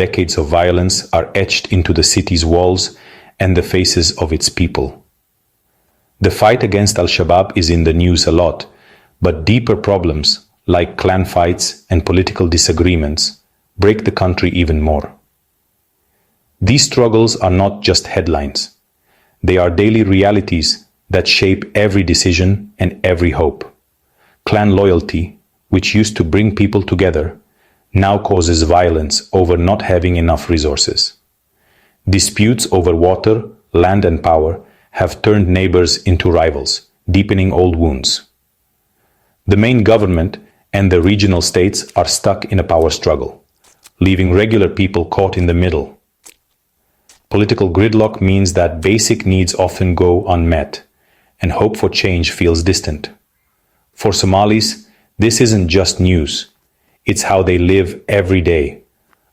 Decades of violence are etched into the city's walls and the faces of its people. The fight against Al-Shabaab is in the news a lot, but deeper problems, like clan fights and political disagreements, break the country even more. These struggles are not just headlines. They are daily realities that shape every decision and every hope. Clan loyalty, which used to bring people together, now causes violence over not having enough resources. Disputes over water, land, and power have turned neighbors into rivals, deepening old wounds. The main government and the regional states are stuck in a power struggle, leaving regular people caught in the middle. Political gridlock means that basic needs often go unmet, and hope for change feels distant. For Somalis, this isn't just news. It's how they live every day.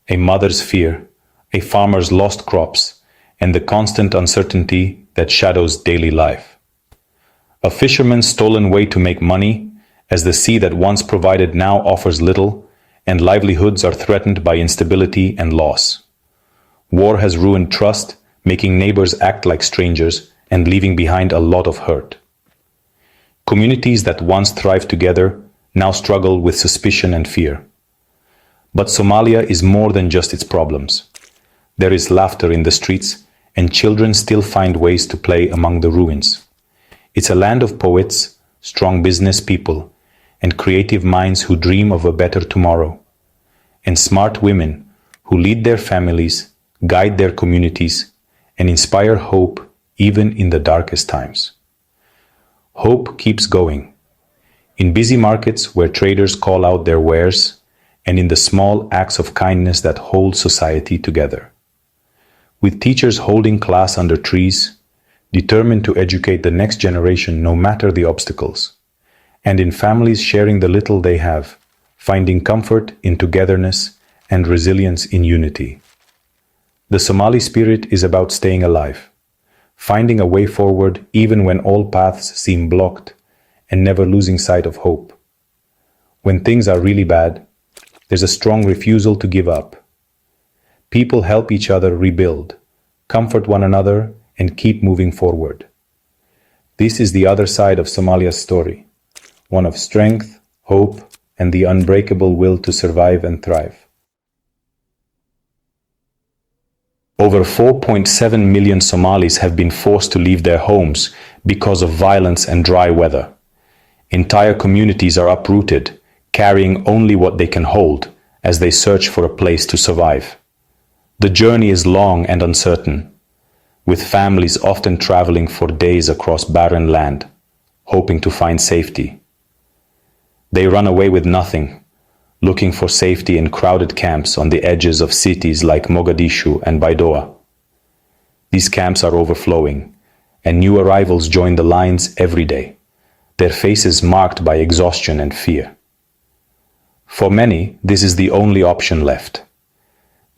A mother's fear, a farmer's lost crops, and the constant uncertainty that shadows daily life. A fisherman's stolen way to make money, as the sea that once provided now offers little, and livelihoods are threatened by instability and loss. War has ruined trust, making neighbors act like strangers and leaving behind a lot of hurt. Communities that once thrived together now struggle with suspicion and fear. But Somalia is more than just its problems. There is laughter in the streets, and children still find ways to play among the ruins. It's a land of poets, strong business people, and creative minds who dream of a better tomorrow, and smart women who lead their families, guide their communities, and inspire hope even in the darkest times. Hope keeps going. In busy markets where traders call out their wares, and in the small acts of kindness that hold society together. With teachers holding class under trees, determined to educate the next generation no matter the obstacles, and in families sharing the little they have, finding comfort in togetherness and resilience in unity. The Somali spirit is about staying alive, finding a way forward even when all paths seem blocked, and never losing sight of hope. When things are really bad, there's a strong refusal to give up. People help each other rebuild, comfort one another, and keep moving forward. This is the other side of Somalia's story, one of strength, hope, and the unbreakable will to survive and thrive. Over 4.7 million Somalis have been forced to leave their homes because of violence and dry weather. Entire communities are uprooted, carrying only what they can hold as they search for a place to survive. The journey is long and uncertain, with families often traveling for days across barren land, hoping to find safety. They run away with nothing, looking for safety in crowded camps on the edges of cities like Mogadishu and Baidoa. These camps are overflowing, and new arrivals join the lines every day, their faces marked by exhaustion and fear. For many, this is the only option left.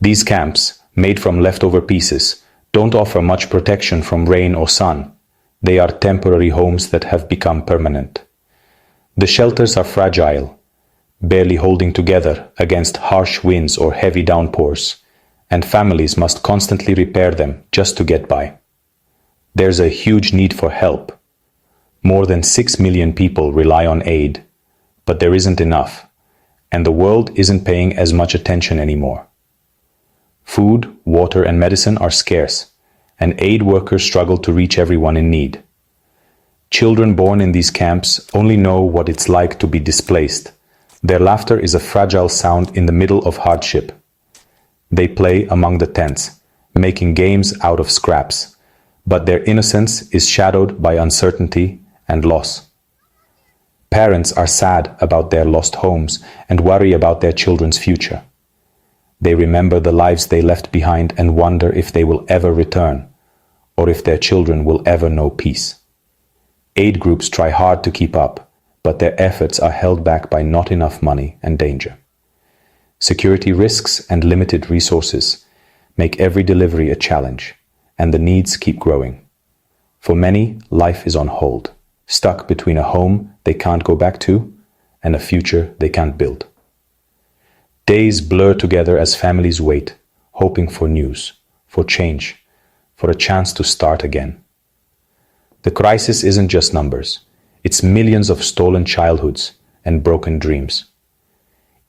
These camps, made from leftover pieces, don't offer much protection from rain or sun. They are temporary homes that have become permanent. The shelters are fragile, barely holding together against harsh winds or heavy downpours, and families must constantly repair them just to get by. There's a huge need for help. More than 6 million people rely on aid, but there isn't enough, and the world isn't paying as much attention anymore. Food, water, and medicine are scarce, and aid workers struggle to reach everyone in need. Children born in these camps only know what it's like to be displaced. Their laughter is a fragile sound in the middle of hardship. They play among the tents, making games out of scraps, but their innocence is shadowed by uncertainty and loss. Parents are sad about their lost homes and worry about their children's future. They remember the lives they left behind and wonder if they will ever return, or if their children will ever know peace. Aid groups try hard to keep up, but their efforts are held back by not enough money and danger. Security risks and limited resources make every delivery a challenge, and the needs keep growing. For many, life is on hold, stuck between a home they can't go back to and a future they can't build. Days blur together as families wait, hoping for news, for change, for a chance to start again. The crisis isn't just numbers, it's millions of stolen childhoods and broken dreams.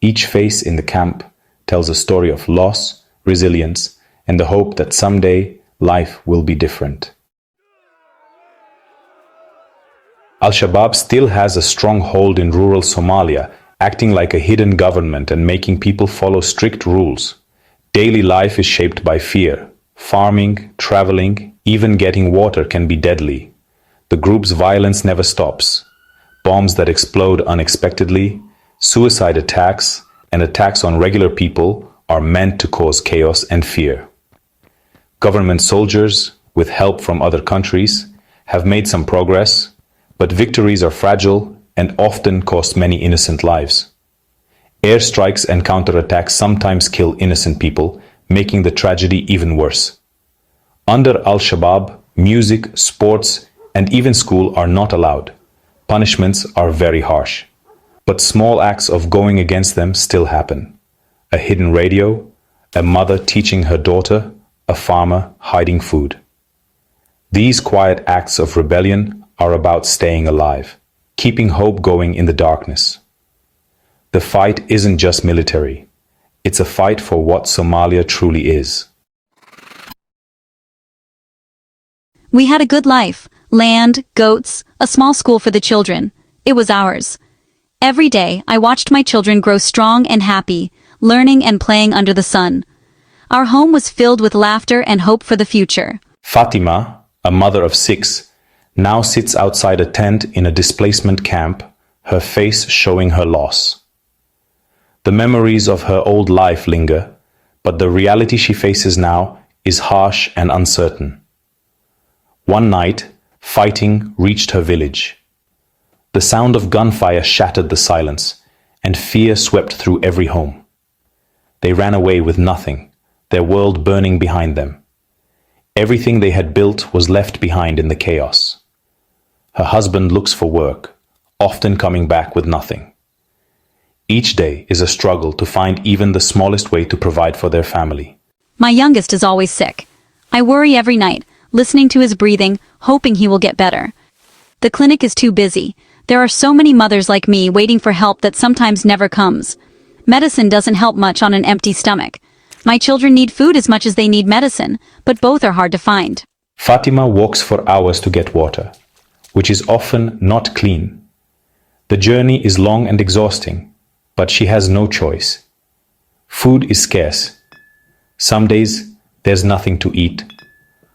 Each face in the camp tells a story of loss, resilience, and the hope that someday life will be different. Al-Shabaab still has a strong hold in rural Somalia, acting like a hidden government and making people follow strict rules. Daily life is shaped by fear. Farming, traveling, even getting water can be deadly. The group's violence never stops. Bombs that explode unexpectedly, suicide attacks, and attacks on regular people are meant to cause chaos and fear. Government soldiers, with help from other countries, have made some progress, but victories are fragile and often cost many innocent lives. Airstrikes and counterattacks sometimes kill innocent people, making the tragedy even worse. Under Al-Shabaab, music, sports, and even school are not allowed. Punishments are very harsh. But small acts of going against them still happen. A hidden radio, a mother teaching her daughter, a farmer hiding food. These quiet acts of rebellion are about staying alive, keeping hope going in the darkness. The fight isn't just military. It's a fight for what Somalia truly is. We had a good life. Land, goats, a small school for the children. It was ours. Every day, I watched my children grow strong and happy, learning and playing under the sun. Our home was filled with laughter and hope for the future. Fatima, a mother of 6, now sits outside a tent in a displacement camp, her face showing her loss. The memories of her old life linger, but the reality she faces now is harsh and uncertain. One night, fighting reached her village. The sound of gunfire shattered the silence, and fear swept through every home. They ran away with nothing, their world burning behind them. Everything they had built was left behind in the chaos. Her husband looks for work, often coming back with nothing. Each day is a struggle to find even the smallest way to provide for their family. My youngest is always sick. I worry every night, listening to his breathing, hoping he will get better. The clinic is too busy. There are so many mothers like me waiting for help that sometimes never comes. Medicine doesn't help much on an empty stomach. My children need food as much as they need medicine, but both are hard to find. Fatima walks for hours to get water, which is often not clean. The journey is long and exhausting, but she has no choice. Food is scarce. Some days, there's nothing to eat.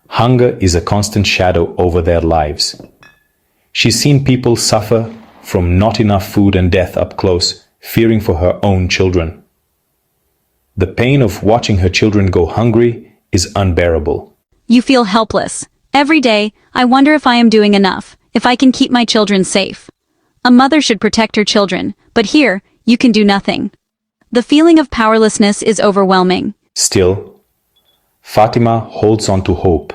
Hunger is a constant shadow over their lives. She's seen people suffer from not enough food and death up close, fearing for her own children. The pain of watching her children go hungry is unbearable. You feel helpless. Every day, I wonder if I am doing enough, if I can keep my children safe. A mother should protect her children, but here, you can do nothing. The feeling of powerlessness is overwhelming. Still, Fatima holds on to hope.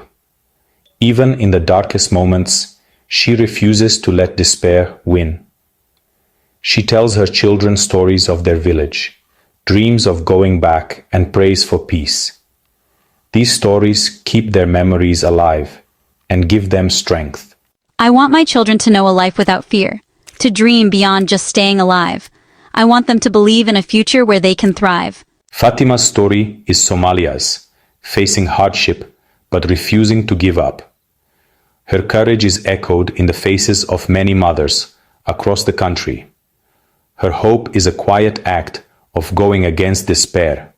Even in the darkest moments, she refuses to let despair win. She tells her children stories of their village, dreams of going back, and prays for peace. These stories keep their memories alive and give them strength. I want my children to know a life without fear, to dream beyond just staying alive. I want them to believe in a future where they can thrive. Fatima's story is Somalia's, facing hardship but refusing to give up. Her courage is echoed in the faces of many mothers across the country. Her hope is a quiet act of going against despair.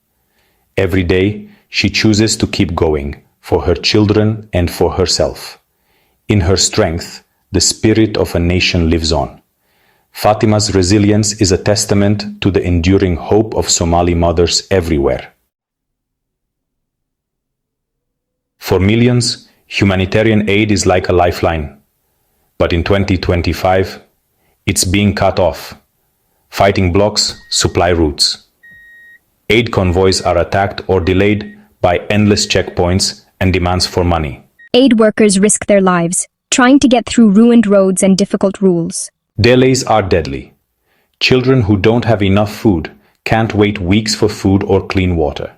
Every day, she chooses to keep going for her children and for herself. In her strength, the spirit of a nation lives on. Fatima's resilience is a testament to the enduring hope of Somali mothers everywhere. For millions, humanitarian aid is like a lifeline. But in 2025, it's being cut off. Fighting blocks supply routes. Aid convoys are attacked or delayed by endless checkpoints and demands for money. Aid workers risk their lives, trying to get through ruined roads and difficult rules. Delays are deadly. Children who don't have enough food can't wait weeks for food or clean water.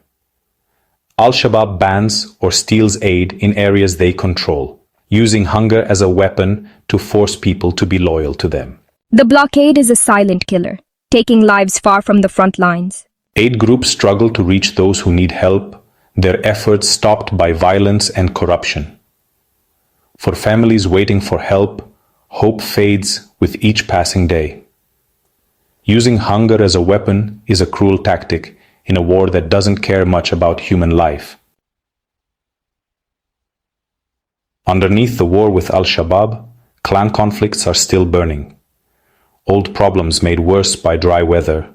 Al-Shabaab bans or steals aid in areas they control, using hunger as a weapon to force people to be loyal to them. The blockade is a silent killer, taking lives far from the front lines. Aid groups struggle to reach those who need help, their efforts stopped by violence and corruption. For families waiting for help, hope fades with each passing day. Using hunger as a weapon is a cruel tactic in a war that doesn't care much about human life. Underneath the war with Al-Shabaab, clan conflicts are still burning. Old problems made worse by dry weather,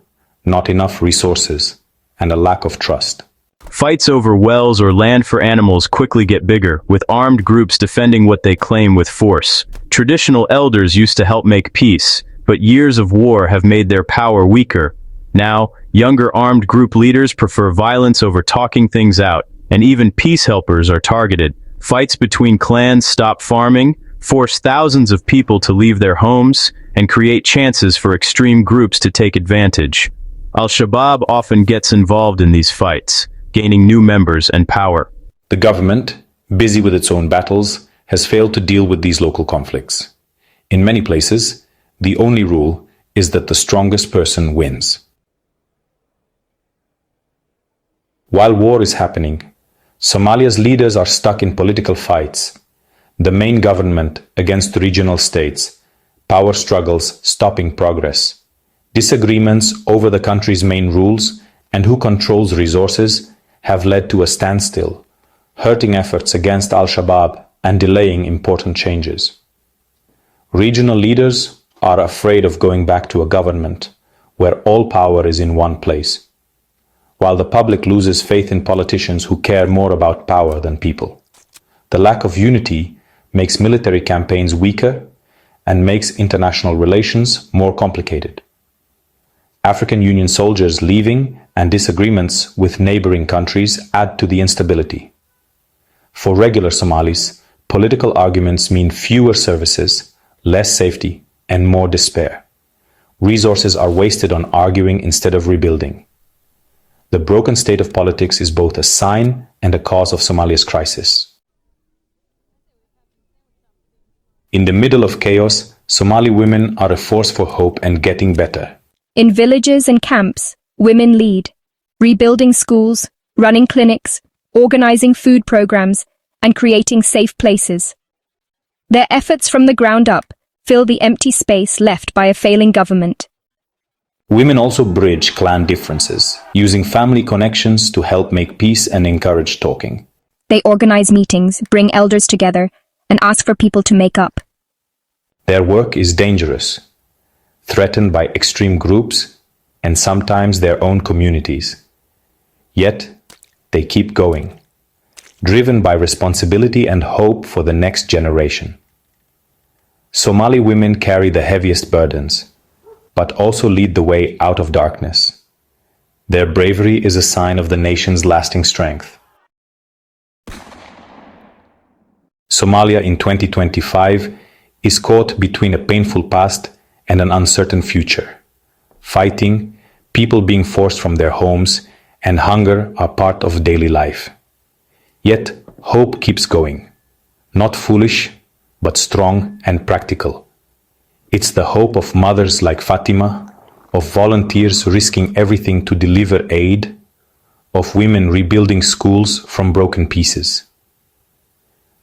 not enough resources, and a lack of trust. Fights over wells or land for animals quickly get bigger, with armed groups defending what they claim with force. Traditional elders used to help make peace, but years of war have made their power weaker. Now, younger armed group leaders prefer violence over talking things out, and even peace helpers are targeted. Fights between clans stop farming, force thousands of people to leave their homes, and create chances for extreme groups to take advantage. Al-Shabaab often gets involved in these fights, gaining new members and power. The government, busy with its own battles, has failed to deal with these local conflicts. In many places, the only rule is that the strongest person wins. While war is happening, Somalia's leaders are stuck in political fights. The main government against regional states, power struggles stopping progress, disagreements over the country's main rules and who controls resources have led to a standstill, hurting efforts against Al-Shabaab and delaying important changes. Regional leaders are afraid of going back to a government where all power is in one place, while the public loses faith in politicians who care more about power than people. The lack of unity makes military campaigns weaker and makes international relations more complicated. African Union soldiers leaving and disagreements with neighboring countries add to the instability. For regular Somalis, political arguments mean fewer services, less safety, and more despair. Resources are wasted on arguing instead of rebuilding. The broken state of politics is both a sign and a cause of Somalia's crisis. In the middle of chaos, Somali women are a force for hope and getting better. In villages and camps, women lead, rebuilding schools, running clinics, organizing food programs, and creating safe places. Their efforts from the ground up fill the empty space left by a failing government. Women also bridge clan differences, using family connections to help make peace and encourage talking. They organize meetings, bring elders together, and ask for people to make up. Their work is dangerous, threatened by extreme groups and sometimes their own communities. Yet, they keep going, driven by responsibility and hope for the next generation. Somali women carry the heaviest burdens, but also lead the way out of darkness. Their bravery is a sign of the nation's lasting strength. Somalia in 2025 is caught between a painful past and an uncertain future. Fighting, people being forced from their homes, and hunger are part of daily life. Yet, hope keeps going. Not foolish, but strong and practical. It's the hope of mothers like Fatima, of volunteers risking everything to deliver aid, of women rebuilding schools from broken pieces.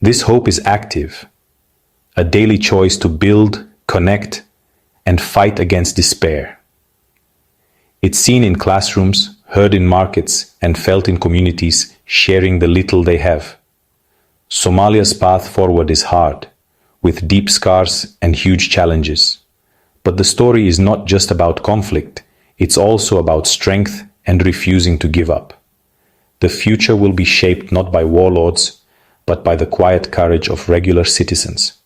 This hope is active, a daily choice to build, connect, and fight against despair. It's seen in classrooms, heard in markets, and felt in communities sharing the little they have. Somalia's path forward is hard, with deep scars and huge challenges. But the story is not just about conflict, it's also about strength and refusing to give up. The future will be shaped not by warlords, but by the quiet courage of regular citizens.